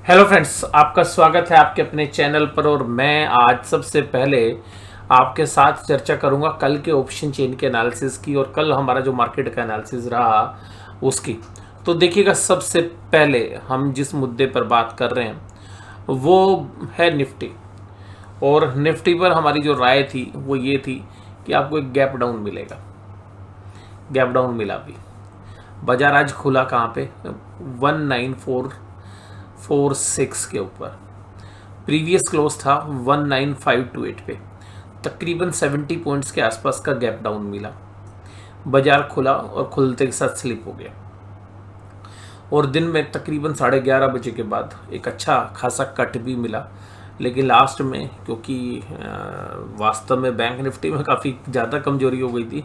Hello friends, आपका स्वागत है आपके अपने चैनल पर। और मैं आज सबसे पहले आपके साथ चर्चा करूंगा कल के ऑप्शन चेन के एनालिसिस की और कल हमारा जो मार्केट का एनालिसिस रहा उसकी। तो देखिएगा, सबसे पहले हम जिस मुद्दे पर बात कर रहे हैं वो है निफ्टी। और निफ्टी पर हमारी जो राय थी वो ये थी कि आपको एक गैप डाउन मिलेगा। गैप डाउन मिला भी। बाजार आज खुला कहाँ पे? 19446 के ऊपर। प्रीवियस क्लोज था 19528 पे। तकरीबन 70 पॉइंट्स के आसपास का गैप डाउन मिला। बाजार खुला और खुलते के साथ स्लिप हो गया। और दिन में तकरीबन 11:30 बजे के बाद एक अच्छा खासा कट भी मिला। लेकिन लास्ट में क्योंकि वास्तव में बैंक निफ्टी में काफ़ी ज़्यादा कमजोरी हो गई थी,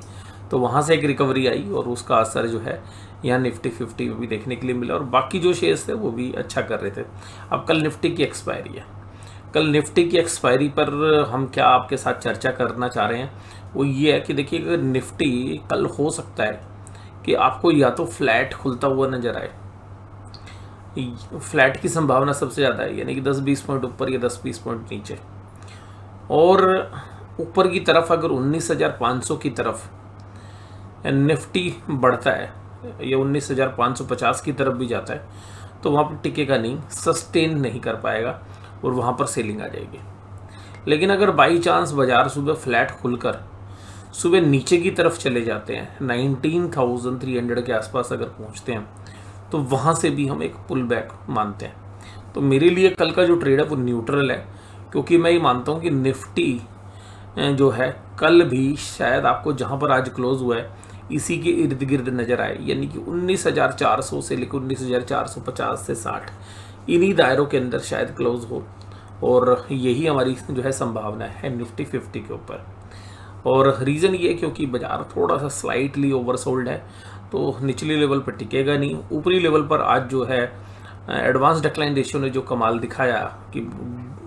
तो वहाँ से एक रिकवरी आई और उसका असर जो है यहाँ निफ्टी 50 में भी देखने के लिए मिला। और बाकी जो शेयर्स थे वो भी अच्छा कर रहे थे। अब कल निफ्टी की एक्सपायरी है। कल निफ्टी की एक्सपायरी पर हम क्या आपके साथ चर्चा करना चाह रहे हैं वो ये है कि देखिए, अगर निफ्टी कल हो सकता है कि आपको या तो फ्लैट खुलता हुआ नजर आए। फ्लैट की संभावना सबसे ज़्यादा है, यानी कि 10-20 पॉइंट ऊपर या 10-20 पॉइंट नीचे। और ऊपर की तरफ अगर 19,500 की तरफ निफ्टी बढ़ता है या 19,550 की तरफ भी जाता है तो वहाँ पर टिकेगा नहीं, सस्टेन नहीं कर पाएगा और वहाँ पर सेलिंग आ जाएगी। लेकिन अगर बाई चांस बाजार सुबह फ्लैट खुलकर सुबह नीचे की तरफ चले जाते हैं, 19,300 के आसपास अगर पहुँचते हैं, तो वहाँ से भी हम एक पुल बैक मानते हैं। तो मेरे लिए कल का जो ट्रेड है वो न्यूट्रल है, क्योंकि मैं ये मानता हूँ कि निफ्टी जो है कल भी शायद आपको जहाँ पर आज क्लोज हुआ है इसी के इर्द गिर्द नज़र आए, यानी कि 19,400 से लेकर 19,450 से 60 इन्हीं दायरों के अंदर शायद क्लोज हो। और यही हमारी जो है संभावना है निफ्टी 50 के ऊपर। और रीज़न ये क्योंकि बाजार थोड़ा सा स्लाइटली ओवरसोल्ड है, तो निचले लेवल पर टिकेगा नहीं। ऊपरी लेवल पर आज जो है एडवांस डिक्लाइन रेशियो ने जो कमाल दिखाया कि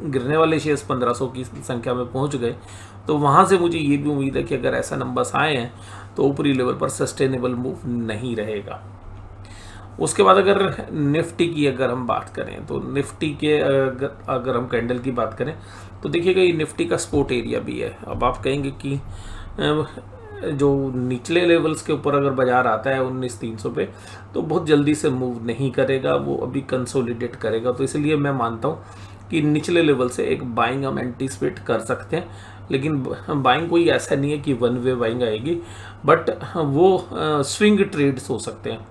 गिरने वाले शेयर्स 1500 की संख्या में पहुंच गए, तो वहां से मुझे ये भी उम्मीद है कि अगर ऐसा नंबर्स आए हैं तो ऊपरी लेवल पर सस्टेनेबल मूव नहीं रहेगा। उसके बाद अगर निफ्टी की अगर हम बात करें तो निफ्टी के अगर हम कैंडल की बात करें तो देखिएगा, ये निफ्टी का सपोर्ट एरिया भी है। अब आप कहेंगे कि जो निचले लेवल्स के ऊपर अगर बाजार आता है 19,300 पे, तो बहुत जल्दी से मूव नहीं करेगा, वो अभी कंसोलिडेट करेगा। तो इसलिए मैं मानता हूँ कि निचले लेवल से एक बाइंग हम एंटीसिपेट कर सकते हैं। लेकिन बाइंग कोई ऐसा नहीं है कि वन वे बाइंग आएगी, बट वो स्विंग ट्रेड्स हो सकते हैं,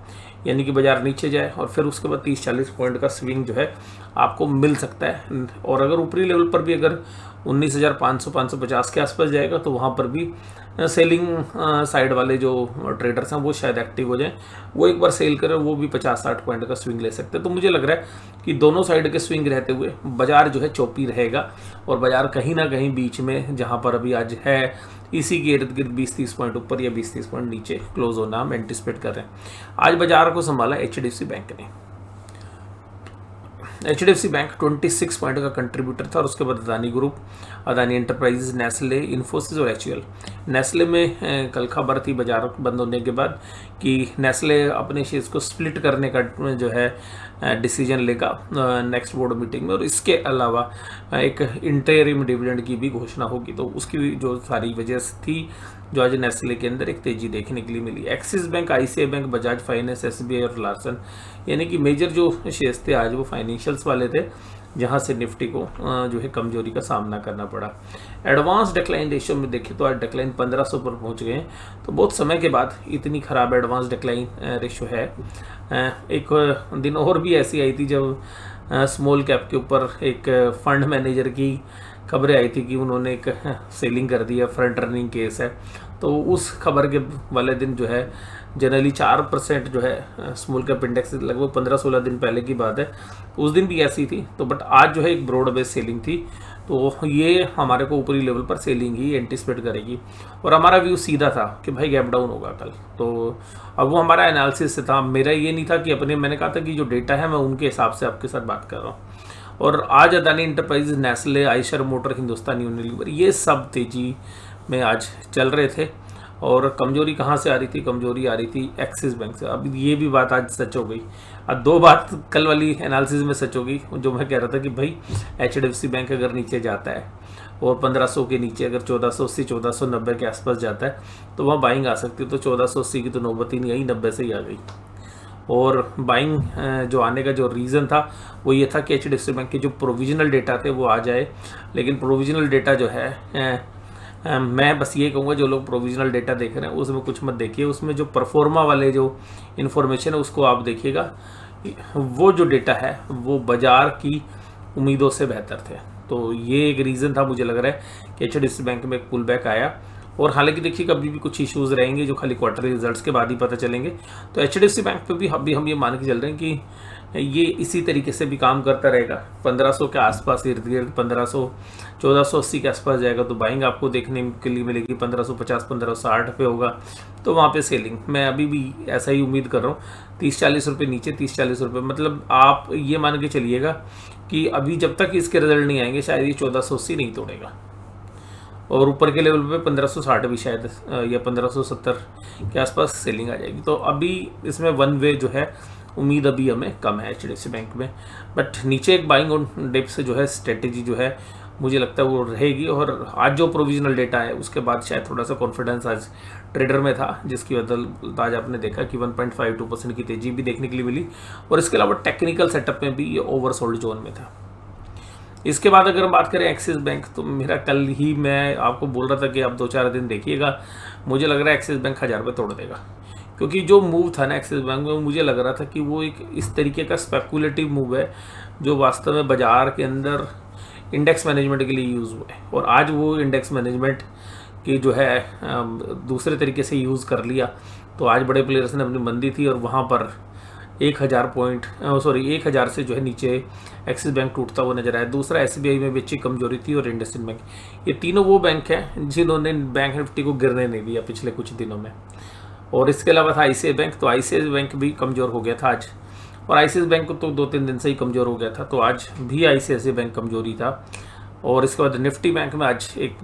यानी कि बाजार नीचे जाए और फिर उसके बाद 30-40 पॉइंट का स्विंग जो है आपको मिल सकता है। और अगर ऊपरी लेवल पर भी अगर 19,500-550 के आसपास जाएगा तो वहाँ पर भी सेलिंग साइड वाले जो ट्रेडर्स हैं वो शायद एक्टिव हो जाएं, वो एक बार सेल करें, वो भी 50-60 पॉइंट का स्विंग ले सकते हैं। तो मुझे लग रहा है कि दोनों साइड के स्विंग रहते हुए बाजार जो है चौपी रहेगा और बाजार कहीं ना कहीं बीच में जहाँ पर अभी आज है इसी के इर्द गिर्द 20-30 पॉइंट ऊपर या 20-30 पॉइंट नीचे क्लोज होना हम एंटिसिपेट कर रहे हैं। आज बाजार को संभाला एचडीएफसी बैंक ने। एचडीएफसी बैंक 26 पॉइंट का कंट्रीब्यूटर था और उसके बाद Adani group, Adani enterprises, Nestle, Infosys और एचयूएल। नेस्ले में कल खबर थी बाजार बंद होने के बाद कि नेस्ले अपने शेयर्स को स्प्लिट करने का जो है डिसीजन लेगा नेक्स्ट बोर्ड मीटिंग में, और इसके अलावा एक इंटरिम डिविडेंड की भी घोषणा होगी। तो उसकी जो सारी वजह थी जो आज नेस्ले के अंदर एक तेजी देखने के लिए मिली। Axis bank, ICI bank, Bajaj finance, SBI और लार्सन, यानी कि मेजर जो शेयर्स थे आज वो फाइनेंशियल्स वाले थे, जहां से निफ्टी को जो है कमजोरी का सामना करना पड़ा। एडवांस डिक्लाइन रेशियो में देखें तो आज डिक्लाइन 1500 पर पहुंच गए हैं। तो बहुत समय के बाद इतनी खराब एडवांस डिक्लाइन रेशियो है। एक दिन और भी ऐसी आई थी जब स्मॉल कैप के ऊपर एक फंड मैनेजर की खबरें आई थी कि उन्होंने एक सेलिंग कर दी है, फ्रंट रनिंग केस है। तो उस खबर के वाले दिन जो है जनरली 4% जो है स्मॉल कैप इंडेक्स, लगभग 15-16 दिन पहले की बात है, उस दिन भी ऐसी थी। तो बट आज जो है एक ब्रॉड बेस सेलिंग थी, तो ये हमारे को ऊपरी लेवल पर सेलिंग ही एंटिसिपेट करेगी। और हमारा व्यू सीधा था कि भाई गैप डाउन होगा कल। तो अब वो हमारा एनालिसिस था, मेरा ये नहीं था कि अपने, मैंने कहा था कि जो डेटा है मैं उनके हिसाब से आपके साथ बात कर रहा हूँ। और आज Adani enterprises, Nestle, Eicher motor, Hindustan Unilever, ये सब तेजी में आज चल रहे थे। और कमजोरी कहाँ से आ रही थी? कमजोरी आ रही थी एक्सिस बैंक से। अब ये भी बात आज सच हो गई। अब दो बात कल वाली एनालिसिस में सच हो गई, जो मैं कह रहा था कि भाई HDFC बैंक अगर नीचे जाता है और 1500 के नीचे अगर 1480 1490 के आसपास जाता है तो वहाँ बाइंग आ सकती है। तो 1480 की तो नौबत ही नहीं आई, 90 से ही आ गई। और बाइंग जो आने का जो रीज़न था वो ये था कि HDFC बैंक के जो प्रोविजनल डेटा थे वो आ जाए। लेकिन प्रोविजनल डेटा जो है मैं बस ये कहूँगा, जो लोग प्रोविजनल डेटा देख रहे हैं उसमें कुछ मत देखिए, उसमें जो परफॉर्मा वाले जो इन्फॉर्मेशन है उसको आप देखिएगा। वो जो डेटा है वो बाज़ार की उम्मीदों से बेहतर थे। तो ये एक रीज़न था, मुझे लग रहा है कि HDFC बैंक में एक पुल बैक आया। और हालांकि देखिए कभी भी कुछ इश्यूज़ रहेंगे जो खाली क्वार्टरली रिजल्ट्स के बाद ही पता चलेंगे। तो HDFC बैंक पे भी अभी हम ये मान के चल रहे हैं कि ये इसी तरीके से भी काम करता रहेगा। 1500 के आसपास इर्द गिर्द 1500 1480 के आसपास जाएगा तो बाइंग आपको देखने के लिए मिलेगी। 1550 1560 पे होगा तो वहाँ पे सेलिंग। मैं अभी भी ऐसा ही उम्मीद कर रहा हूँ। 30-40 रुपये नीचे, 30-40 रुपये, मतलब आप ये मान के चलिएगा कि अभी जब तक इसके रिजल्ट नहीं आएंगे शायद ये 1480 नहीं तोड़ेगा। और ऊपर के लेवल पे 1560 भी शायद या 1570 के आसपास सेलिंग आ जाएगी। तो अभी इसमें वन वे जो है उम्मीद अभी हमें कम है HDFC बैंक में। बट नीचे एक बाइंग ऑन डिप से जो है स्ट्रेटेजी जो है मुझे लगता है वो रहेगी। और आज जो प्रोविजनल डेटा है उसके बाद शायद थोड़ा सा कॉन्फिडेंस आज ट्रेडर में था, जिसकी वजह आज आपने देखा कि 1.52% की तेजी भी देखने के लिए मिली। और इसके अलावा टेक्निकल सेटअप में भी ये ओवरसोल्ड जोन में था। इसके बाद अगर हम बात करें एक्सिस बैंक, तो मेरा कल ही मैं आपको बोल रहा था कि आप 2-4 दिन देखिएगा, मुझे लग रहा है एक्सिस बैंक 1000 रुपये तोड़ देगा। क्योंकि जो मूव था ना एक्सिस बैंक में, मुझे लग रहा था कि वो एक इस तरीके का स्पेकुलेटिव मूव है जो वास्तव में बाजार के अंदर इंडेक्स मैनेजमेंट के लिए यूज़ हुआ है। और आज वो इंडेक्स मैनेजमेंट की जो है दूसरे तरीके से यूज़ कर लिया। तो आज बड़े प्लेयर्स ने अपनी मंदी थी और वहाँ पर 1000 से जो है नीचे एक्सिस बैंक टूटता हुआ नजर आया। दूसरा SBI में भी अच्छी कमजोरी थी और इंडसइंड बैंक। ये तीनों वो बैंक हैं जिन्होंने बैंक निफ्टी को गिरने नहीं दिया पिछले कुछ दिनों में। और इसके अलावा था ICICI बैंक, तो ICICI बैंक भी कमज़ोर हो गया था आज। और ICICI बैंक तो 2-3 दिन से ही कमज़ोर हो गया था, तो आज भी ICICI बैंक कमजोरी था। और इसके बाद निफ्टी बैंक में आज एक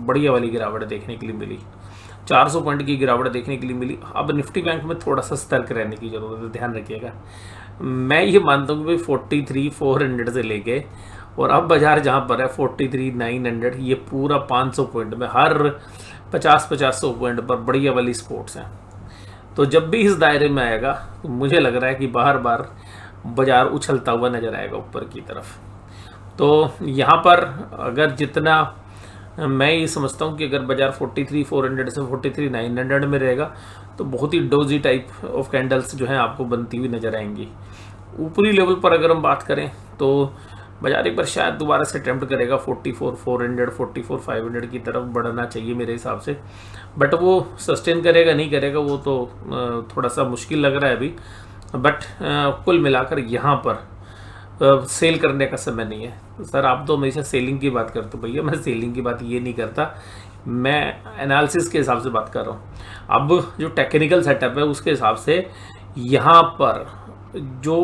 बढ़िया वाली गिरावट देखने के लिए मिली, 400 पॉइंट की गिरावट देखने के लिए मिली। अब निफ्टी बैंक में थोड़ा सा सतर्क रहने की ज़रूरत है, ध्यान रखिएगा। मैं ये मानता हूँ कि 43,400 से लेके और अब बाजार जहाँ पर है 43,900, ये पूरा 500 पॉइंट में हर 50-50 पॉइंट पर बढ़िया वाली स्पोर्ट्स हैं। तो जब भी इस दायरे में आएगा तो मुझे लग रहा है कि बार बार बाजार उछलता हुआ नजर आएगा ऊपर की तरफ। तो यहाँ पर अगर जितना मैं ये समझता हूँ कि अगर बाजार 43,400 से 43,900 में रहेगा तो बहुत ही डोजी टाइप ऑफ कैंडल्स जो हैं आपको बनती हुई नजर आएंगी। ऊपरी लेवल पर अगर हम बात करें तो बाजार एक बार शायद दोबारा से अटेम्प्ट करेगा 44,400 44,500 की तरफ बढ़ना चाहिए मेरे हिसाब से। बट वो सस्टेन करेगा नहीं करेगा वो तो थोड़ा सा मुश्किल लग रहा है अभी। बट कुल मिलाकर यहाँ पर सेल करने का समय नहीं है। तो सर आप तो हमेशा सेलिंग की बात करते हो, भैया मैं सेलिंग की बात ये नहीं करता, मैं एनालिसिस के हिसाब से बात कर रहा हूँ। अब जो टेक्निकल सेटअप है उसके हिसाब से यहाँ पर जो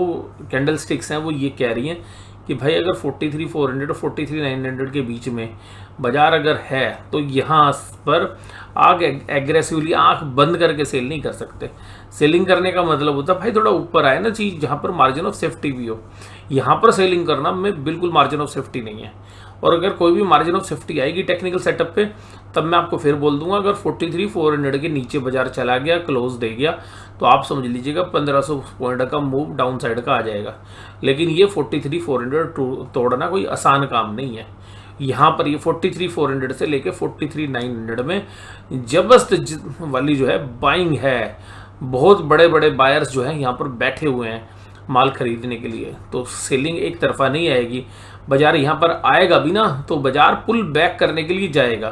कैंडल स्टिक्स हैं वो ये कह रही हैं कि भाई अगर 43,400 और 43,900 के बीच में बाजार अगर है तो यहाँ पर आग एग्रेसिवली आंख बंद करके सेल नहीं कर सकते। सेलिंग करने का मतलब होता है भाई थोड़ा ऊपर आए ना चीज़ जहाँ पर मार्जिन ऑफ सेफ्टी भी हो। यहाँ पर सेलिंग करना में बिल्कुल मार्जिन ऑफ सेफ्टी नहीं है। और अगर कोई भी मार्जिन ऑफ सेफ्टी आएगी टेक्निकल सेटअप पे तब मैं आपको फिर बोल दूंगा, अगर 43,400 के नीचे बाजार चला गया, क्लोज दे गया, तो आप समझ लीजिएगा 1500 पॉइंट का मूव डाउन साइड का आ जाएगा। लेकिन ये 43,400 तोड़ना कोई आसान काम नहीं है। यहाँ पर ये 43,400 से लेके 43,900 में जबरदस्त वाली जो है बाइंग है। बहुत बड़े बड़े बायर्स जो हैं यहाँ पर बैठे हुए हैं माल खरीदने के लिए। तो सेलिंग एक तरफा नहीं आएगी, बाजार यहाँ पर आएगा भी ना तो बाजार पुल बैक करने के लिए जाएगा।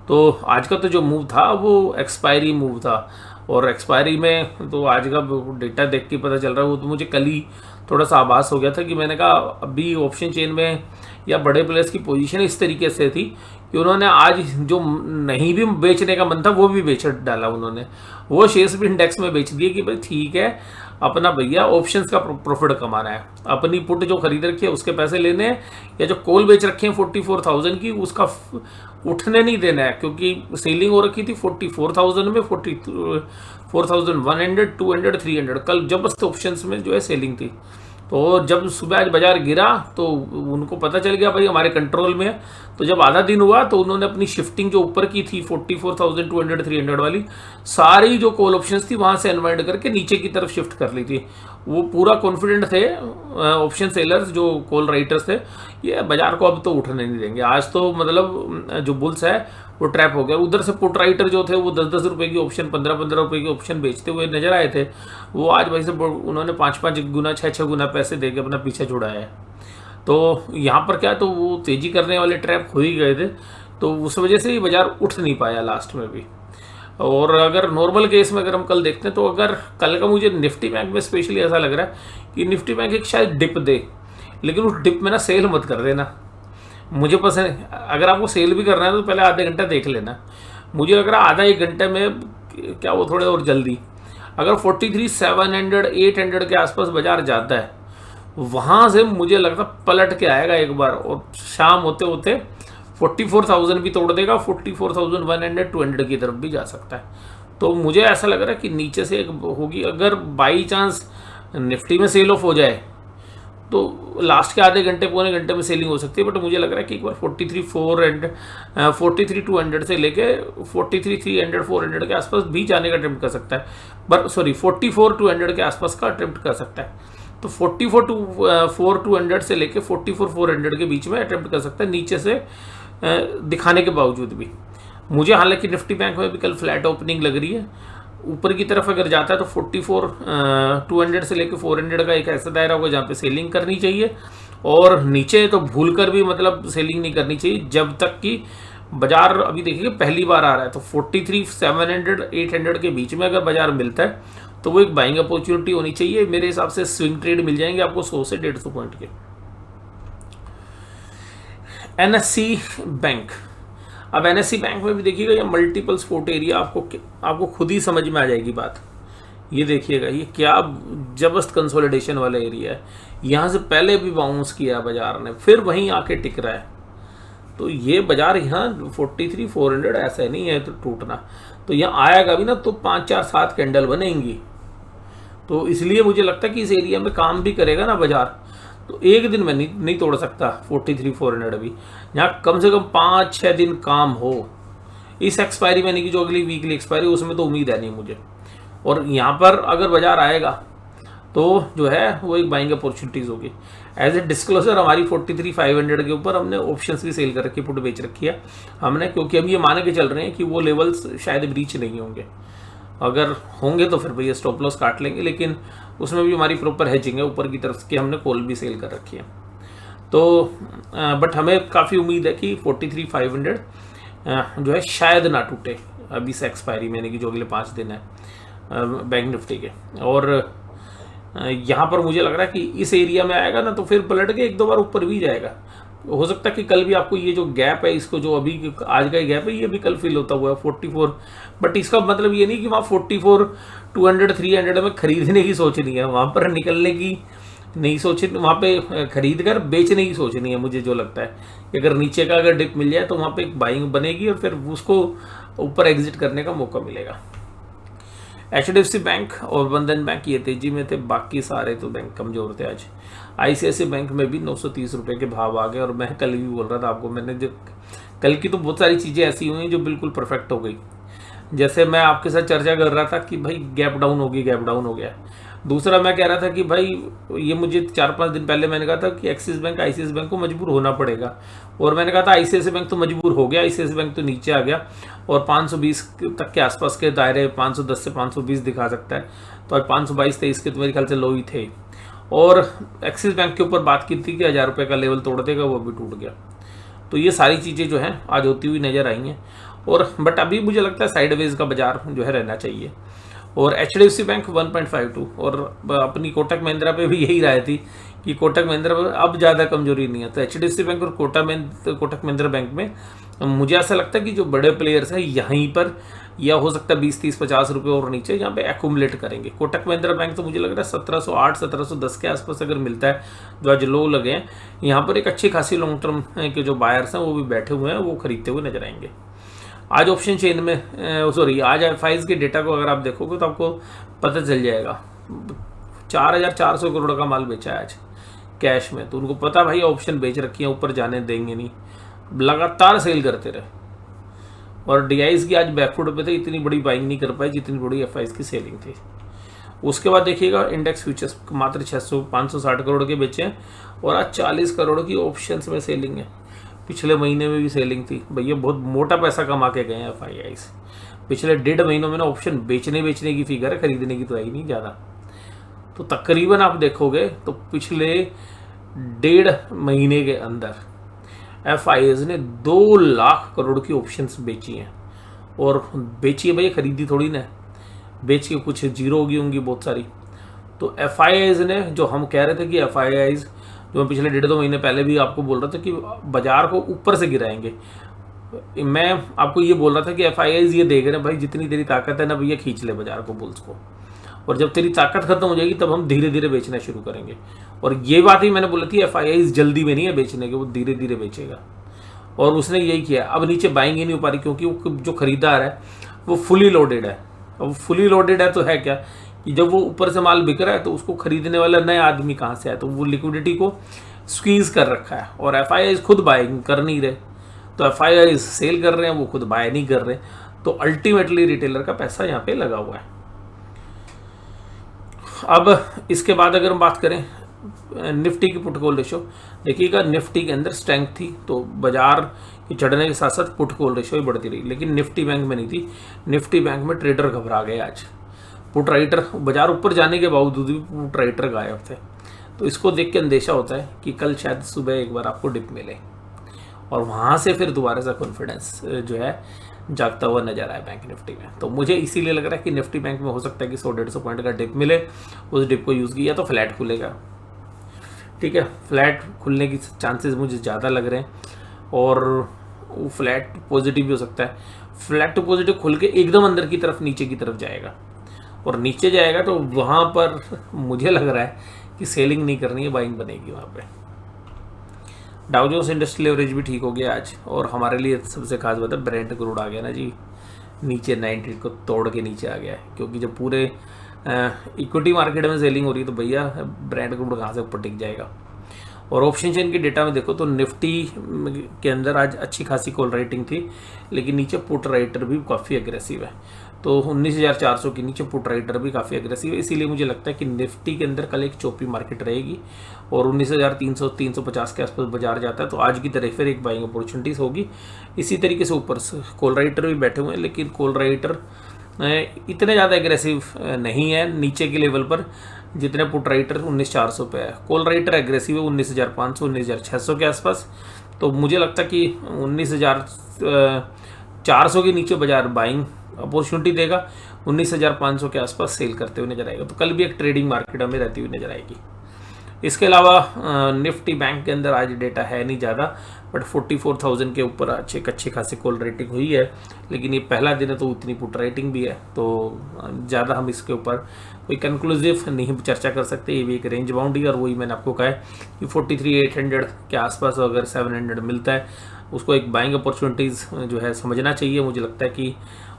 तो आज का तो जो मूव था वो एक्सपायरी मूव था। और एक्सपायरी में तो आज का डेटा देख के पता चल रहा है, वो तो मुझे कल ही थोड़ा सा आभास हो गया था कि मैंने कहा अभी ऑप्शन चेन में या बड़े प्लेयर्स की पोजीशन इस तरीके से थी कि उन्होंने आज जो नहीं भी बेचने का मन था वो भी बेच डाला। उन्होंने वो शेयर्स भी इंडेक्स में बेच दिए कि भाई ठीक है अपना भैया ऑप्शंस का प्रॉफिट कमाना है, अपनी पुट जो खरीद रखी है उसके पैसे लेने हैं, या जो कॉल बेच रखे हैं 44,000 की उसका उठने नहीं देना है, क्योंकि सेलिंग हो रखी थी 44,000 में, 44,100, 200, 300 कल जबरदस्त ऑप्शंस में जो है सेलिंग थी। तो जब सुबह आज बाजार गिरा तो उनको पता चल गया भाई हमारे कंट्रोल में है, तो जब आधा दिन हुआ तो उन्होंने अपनी शिफ्टिंग जो ऊपर की थी 44,200, 300 वाली सारी जो कॉल ऑप्शंस थी वहां से अनवाइंड करके नीचे की तरफ शिफ्ट कर ली थी। वो पूरा कॉन्फिडेंट थे ऑप्शन सेलर्स जो कॉल राइटर्स थे, ये बाजार को अब तो उठने नहीं देंगे, आज तो मतलब जो बुल्स है वो ट्रैप हो गया। उधर से पुट राइटर जो थे वो 10-10 रुपए की ऑप्शन, 15-15 रुपए की ऑप्शन बेचते हुए नजर आए थे, वो आज भाई से उन्होंने 5-5 गुना 6-6 गुना पैसे देके अपना पीछे छुड़ाया है। तो यहाँ पर क्या, तो वो तेजी करने वाले ट्रैप हो ही गए थे, तो उस वजह से ये बाजार उठ नहीं पाया लास्ट में भी। और अगर नॉर्मल केस में अगर हम कल देखते हैं तो अगर कल का मुझे निफ्टी बैंक में स्पेशली ऐसा लग रहा है कि निफ्टी बैंक एक शायद डिप दे, लेकिन उस डिप में ना सेल मत कर देना। मुझे पसंद, अगर आपको सेल भी करना है तो पहले आधे घंटा देख लेना। मुझे लग रहा है आधा 1 घंटे में क्या वो थोड़े और जल्दी, अगर 43,700, 800 के आसपास बाजार जाता है, वहाँ से मुझे लगता है पलट के आएगा एक बार, और शाम होते होते 44,000 भी तोड़ देगा, 44,100, 200 की तरफ भी जा सकता है। तो मुझे ऐसा लग रहा है कि नीचे से एक होगी, अगर बाई चांस निफ्टी में सेल ऑफ हो जाए तो लास्ट के आधे घंटे पौने घंटे में सेलिंग हो सकती है, बट मुझे लग रहा है कि एक बार 43,200 से लेके 43,300, 400 के आसपास भी जाने का अटेम्प्ट कर सकता है, पर सॉरी 44,200 के आसपास का अटेम्प्ट कर सकता है। तो 44,200 से लेके 44,400 के बीच में अटेम्प्ट कर सकता है नीचे से दिखाने के बावजूद भी। मुझे हालांकि निफ्टी बैंक में भी कल फ्लैट ओपनिंग लग रही है, ऊपर की तरफ अगर जाता है तो 44,200 से लेकर 400 का एक ऐसा दायरा होगा जहाँ पे सेलिंग करनी चाहिए, और नीचे तो भूलकर भी मतलब सेलिंग नहीं करनी चाहिए जब तक कि बाजार, अभी देखिए पहली बार आ रहा है, तो 43,700, 800 के बीच में अगर बाजार मिलता है तो वो एक बाइंग अपॉर्चुनिटी होनी चाहिए। मेरे हिसाब से स्विंग ट्रेड मिल जाएंगे आपको 100 से 150 पॉइंट के। एनएससी बैंक, अब एनएससी बैंक में भी देखिएगा ये मल्टीपल सपोर्ट एरिया आपको खुद ही समझ में आ जाएगी बात। ये देखिएगा ये क्या जबरदस्त कंसोलिडेशन वाला एरिया है, यहाँ से पहले भी बाउंस किया बाजार ने, फिर वहीं आके टिक रहा है। तो ये बाजार यहाँ 43,400 ऐसा नहीं है तो टूटना, तो यहाँ आएगा भी ना तो 5, 4, 7 कैंडल बनेंगी, तो इसलिए मुझे लगता है कि इस एरिया में काम भी करेगा ना बाजार, तो एक दिन में नहीं तोड़ सकता 43,400 अभी, यहाँ कम से कम 5-6 दिन काम हो इस एक्सपायरी में, नहीं कि जो अगली वीकली एक्सपायरी उसमें तो उम्मीद है नहीं मुझे। और यहाँ पर अगर बाजार आएगा तो जो है वो एक बाइंग अपॉर्चुनिटीज होगी। एज ए डिस्क्लोजर हमारी 43,500 के ऊपर हमने ऑप्शंस भी सेल कर रखी, पुट बेच रखी है हमने, क्योंकि हम ये मान के चल रहे हैं कि वो लेवल्स शायद ब्रीच नहीं होंगे, अगर होंगे तो फिर भैया स्टॉप लॉस काट लेंगे, लेकिन उसमें भी हमारी प्रॉपर हेजिंग है, ऊपर की तरफ की हमने कॉल भी सेल कर रखी है। तो बट हमें काफ़ी उम्मीद है कि 43,500 जो है शायद ना टूटे अभी से एक्सपायरी में, यानी कि जो अगले 5 दिन है बैंक निफ्टी के। और यहाँ पर मुझे लग रहा है कि इस एरिया में आएगा ना तो फिर पलट के 1-2 बार ऊपर भी जाएगा। हो सकता है कि कल भी आपको ये जो गैप है, इसको जो अभी आज का ही गैप है, ये भी कल फिल होता हुआ है 44, बट इसका मतलब ये नहीं कि वहाँ 44,200, 300 में खरीदने की सोचनी है, वहाँ पर निकलने की नहीं सोचनी, वहाँ पे खरीद कर बेचने की सोचनी है। मुझे जो लगता है कि अगर नीचे का अगर डिप मिल जाए तो वहाँ पे एक बाइंग बनेगी और फिर उसको ऊपर एग्जिट करने का मौका मिलेगा। HDFC बैंक और बंधन बैंक ये तेजी में थे, बाकी सारे तो बैंक कमजोर थे आज। ICICI बैंक में भी 930 रुपए के भाव आ गए, और मैं कल भी बोल रहा था आपको, मैंने जो कल की तो बहुत सारी चीज़ें ऐसी हुई जो बिल्कुल परफेक्ट हो गई। जैसे मैं आपके साथ चर्चा कर रहा था कि भाई गैप डाउन होगी, गैप डाउन हो गया। दूसरा मैं कह रहा था कि भाई ये मुझे 4-5 दिन पहले मैंने कहा था कि एक्सिस बैंक ICICI बैंक को मजबूर होना पड़ेगा, और मैंने कहा था ICICI बैंक तो मजबूर हो गया, ICICI बैंक तो नीचे आ गया और 520 तक के आसपास के दायरे 510 से 520 दिखा सकता है। तो आज 522-23 के तो मेरे ख्याल से लो ही थे। और एक्सिस बैंक के ऊपर बात की थी कि 1000 रुपये का लेवल तोड़ देगा, वो भी टूट गया। तो ये सारी चीज़ें जो हैं आज होती हुई नजर आई हैं, और बट अभी मुझे लगता है साइडवेज का बाजार जो है रहना चाहिए। और HDFC बैंक 1.52, और अपनी कोटक महिंद्रा पे भी यही राय थी कि कोटक महिंद्रा अब ज़्यादा कमजोरी नहीं है। तो HDFC बैंक और कोटक महिंद्रा बैंक में मुझे ऐसा लगता है कि जो बड़े प्लेयर्स हैं यहीं पर, या हो सकता है 20, 30, 50 रुपये और नीचे यहाँ पे एक्यूमुलेट करेंगे। कोटक महिंद्रा बैंक तो मुझे लग रहा है 1708, 1710 के आसपास अगर मिलता है, जो आज लो लगे हैं, यहाँ पर एक अच्छी खासी लॉन्ग टर्म के जो बायर्स हैं वो भी बैठे हुए हैं, वो खरीदते हुए नजर आएंगे। आज ऑप्शन चेन में आज FIs के डेटा को अगर आप देखोगे तो आपको पता चल जाएगा 4400 करोड़ का माल बेचा है आज कैश में। तो उनको पता भाई ऑप्शन बेच रखी है, ऊपर जाने देंगे नहीं, लगातार सेल करते रहे। और DIs की आज बैकफुट पे थे, इतनी बड़ी बाइंग नहीं कर पाई जितनी बड़ी FIs की सेलिंग थी। उसके बाद देखिएगा इंडेक्स फ्यूचर्स मात्र 560 करोड़ के बेचे हैं और आज 40 करोड़ की ऑप्शंस में सेलिंग है। पिछले महीने में भी सेलिंग थी। भैया बहुत मोटा पैसा कमा के गए हैं FIs। पिछले 1.5 महीनों में ना ऑप्शन बेचने की फिगर है, खरीदने की तो है ही नहीं ज़्यादा। तो तकरीबन आप देखोगे तो पिछले 1.5 महीने के अंदर FIs ने 2 लाख करोड़ की ऑप्शंस बेची हैं। और बेची है भैया, खरीदी थोड़ी ना, बेच के कुछ जीरो होंगी बहुत सारी। तो FIs ने, जो हम कह रहे थे कि FIs जो मैं पिछले 1.5-2 महीने पहले भी आपको बोल रहा था कि बाजार को ऊपर से गिराएंगे, मैं आपको ये बोल रहा था कि FIs ये देख रहे हैं भाई जितनी तेरी ताकत है ना भैया, खींच ले बाजार को, बुल्स को, और जब तेरी ताकत खत्म हो जाएगी तब हम धीरे धीरे बेचना शुरू करेंगे। और ये बात ही मैंने बोली थी, FIs जल्दी में नहीं है बेचने के, वो धीरे धीरे बेचेगा। और उसने यही किया। अब नीचे बाइंग ही नहीं हो पा रही क्योंकि वो जो खरीदार है वो फुली लोडेड है। अब फुली लोडेड है तो है क्या कि जब वो ऊपर से माल बिक रहा है तो उसको खरीदने वाला नए आदमी कहाँ से आए, तो वो लिक्विडिटी को स्क्वीज कर रखा है। और FIs खुद बाइंग कर नहीं रहे, तो FIs सेल कर रहे हैं, वो खुद बाय नहीं कर रहे। तो अल्टीमेटली रिटेलर का पैसा यहाँ पे लगा हुआ है। अब इसके बाद अगर हम बात करें निफ्टी की पुट कॉल रेशो, देखिएगा निफ्टी के अंदर स्ट्रेंथ थी, तो बाजार की चढ़ने के साथ साथ पुट कॉल रेशो ही बढ़ती रही, लेकिन निफ्टी बैंक में नहीं थी। निफ्टी बैंक में ट्रेडर घबरा गए आज। पुट राइटर, बाजार ऊपर जाने के बावजूद भी पुट राइटर गायब थे। तो इसको देख के अंदेशा होता है कि कल शायद सुबह एक बार आपको डिप मिले और वहाँ से फिर दोबारा से कॉन्फिडेंस जो है जागता हुआ नजर आया बैंक निफ्टी में। तो मुझे इसीलिए लग रहा है कि निफ्टी बैंक में हो सकता है कि 100-150 पॉइंट का डिप मिले, उस डिप को यूज़ किया तो फ्लैट खुलेगा। ठीक है, फ्लैट खुलने की चांसेस मुझे ज़्यादा लग रहे हैं, और वो फ्लैट पॉजिटिव भी हो सकता है। फ्लैट टू पॉजिटिव खुल के एकदम अंदर की तरफ, नीचे की तरफ जाएगा, और नीचे जाएगा तो वहाँ पर मुझे लग रहा है कि सेलिंग नहीं करनी है, बाइंग बनेगी वहाँ पे। डाउ जोन्स इंडस्ट्रियल एवरेज भी ठीक हो गया आज, और हमारे लिए सबसे खास बात है ब्रेंट क्रूड आ गया ना जी, नीचे 90 को तोड़ के नीचे आ गया है। क्योंकि जब पूरे इक्विटी मार्केट में सेलिंग हो रही है तो भैया ब्रेंट क्रूड कहाँ से ऊपर टिक जाएगा। और ऑप्शन चेन के डेटा में देखो तो निफ्टी के अंदर आज अच्छी खासी कॉल राइटिंग थी, लेकिन नीचे पुट राइटर भी काफ़ी अग्रेसिव है। तो 19,400 के नीचे पुट राइटर भी काफ़ी अग्रेसिव है। इसीलिए मुझे लगता है कि निफ्टी के अंदर कल एक चौपी मार्केट रहेगी, और 19,300-350 के आसपास बाजार जाता है तो आज की तरह फिर एक बाइंग अपॉर्चुनिटीज़ होगी। इसी तरीके से ऊपर कॉल राइटर भी बैठे हुए हैं, लेकिन कॉल राइटर इतने ज़्यादा एग्रेसिव नहीं है नीचे के लेवल पर जितने पुट राइटर 19,400 पे है। कॉल राइटर एग्रेसिव है 19,500, 19,600 के आसपास। तो मुझे लगता है कि 19,400 के नीचे बाजार बाइंग अपॉर्चुनिटी देगा, 19,500 के आसपास सेल करते हुए नजर आएगा। तो कल भी एक ट्रेडिंग मार्केट हमें रहती हुई नजर आएगी। इसके अलावा निफ्टी बैंक के अंदर आज डेटा है नहीं ज़्यादा, बट 44,000 के ऊपर अच्छी खासी कॉल रेटिंग हुई है, लेकिन ये पहला दिन है तो उतनी पुट राइटिंग भी है, तो ज़्यादा हम इसके ऊपर कोई कंक्लूसिव नहीं चर्चा कर सकते। ये भी एक रेंज बाउंड ही, और वही मैंने आपको कहा है कि 43,800 के आसपास अगर 700 मिलता है उसको एक बाइंग अपॉर्चुनिटीज़ जो है समझना चाहिए। मुझे लगता है कि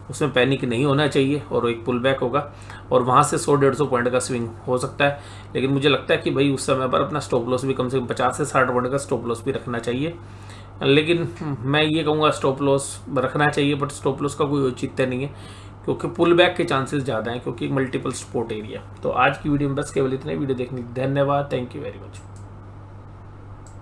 उसमें पैनिक नहीं होना चाहिए, और एक पुल बैक होगा और वहाँ से 100-150 पॉइंट का स्विंग हो सकता है। लेकिन मुझे लगता है कि भाई उस समय पर अपना स्टॉप लॉस भी कम से कम 50 से 60 पॉइंट का स्टॉप लॉस भी रखना चाहिए। लेकिन मैं ये कहूँगा स्टॉप लॉस रखना चाहिए, बट स्टॉप लॉस का कोई औचित्य नहीं है क्योंकि पुल बैक के चांसेस ज़्यादा हैं, क्योंकि मल्टीपल सपोर्ट एरिया। तो आज की वीडियो में बस केवल इतने। वीडियो देखने धन्यवाद, थैंक यू वेरी मच।